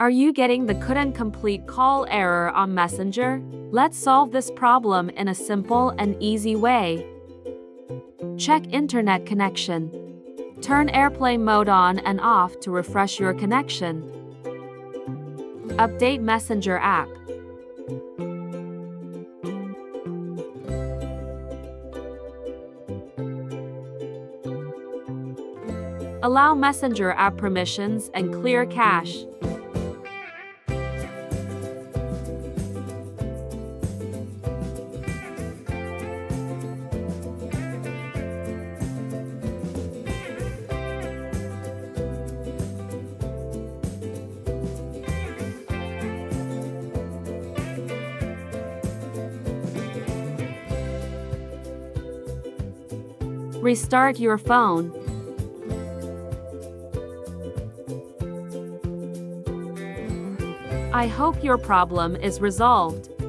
Are you getting the couldn't complete call error on Messenger? Let's solve this problem in a simple and easy way. Check internet connection. Turn airplane mode on and off to refresh your connection. Update Messenger app. Allow Messenger app permissions and clear cache. Restart your phone. I hope your problem is resolved.